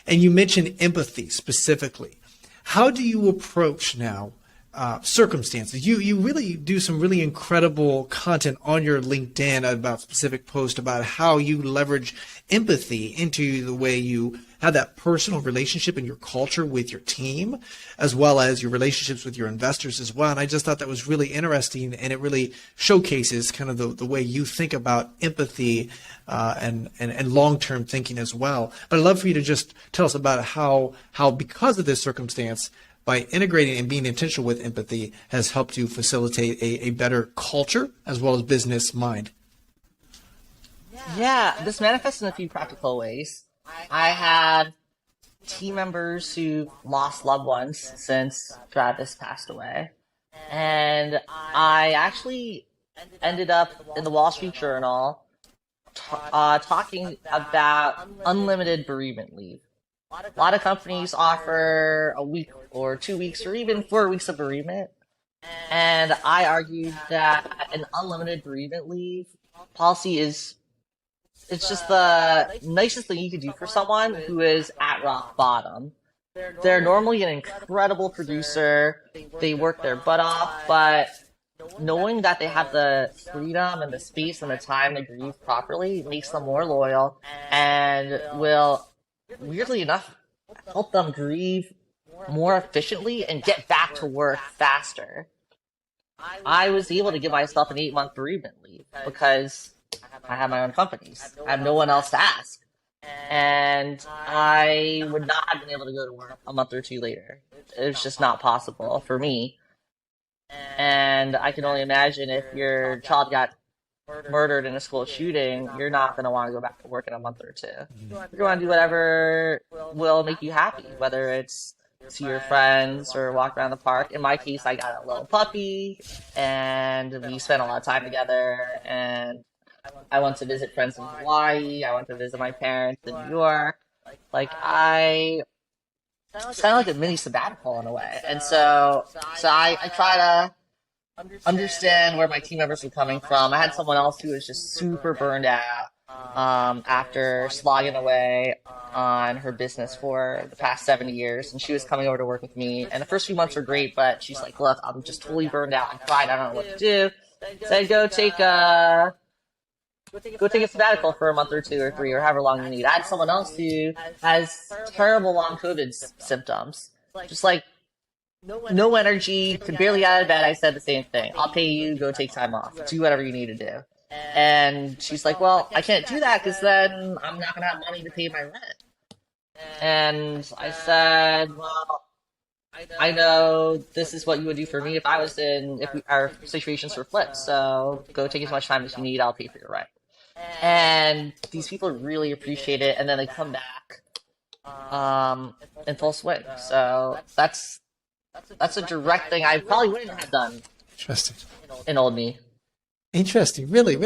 And you mentioned empathy specifically. How do you approach now circumstances? You really do some really incredible content on your LinkedIn about specific posts about how you leverage empathy into the way you have that personal relationship and your culture with your team, as well as your relationships with your investors as well. And I just thought that was really interesting, and it really showcases kind of the way you think about empathy and long-term thinking as well. But I'd love for you to just tell us about how because of this circumstance, by integrating and being intentional with empathy, has helped you facilitate a better culture as well as business mind. Yeah, this manifests in a few practical ways. I have team members who lost loved ones since Travis passed away. And I actually ended up in the Wall Street Journal talking about unlimited bereavement leave. A lot of companies offer a week or 2 weeks or even 4 weeks of bereavement. And I argued that an unlimited bereavement leave policy it's just the nicest thing you could do for someone who is at rock bottom. They're normally an incredible producer. They work their butt off, but knowing that they have the freedom and the space and the time to grieve properly makes them more loyal and will, weirdly enough, help them grieve more efficiently and get back to work faster. I was able to give myself an 8-month bereavement leave because I have my own companies. I have no one else to ask. And I would not have been able to go to work a month or two later. It was just not possible for me. And I can only imagine if your child got murdered in a school shooting, you're not going to want to go back to work in a month or two. You're going to do whatever will make you happy, whether it's see your friends or walk around the park. In my case, I got a little puppy, and we spent a lot of time together, and I went to visit friends in Hawaii. I went to visit my parents in New York. It's kind of like a mini sabbatical in a way. And so I try to understand where my team members were coming from. I had someone else who was just super burned out after slogging away on her business for the past 7 years, and she was coming over to work with me. And the first few months were great, but she's like, "Look, I'm just totally burned out. I'm fried. I don't know what to do." So I'd go take a sabbatical for a month or 2 or 3 or however long you need. I had someone else who has terrible long COVID symptoms, just like no energy, could barely get out of bed. I said the same thing. I'll pay you, go take time off, do whatever you need to do. And she's like, "Well, I can't do that because then I'm not going to have money to pay my rent." And I said, "Well, I know this is what you would do for me if our situations were flipped. So go take as much time as you need. I'll pay for your rent." And these people really appreciate it, and then they come back in full swing. So that's a direct thing I probably wouldn't have done Interesting. in old me. Interesting. Really, really.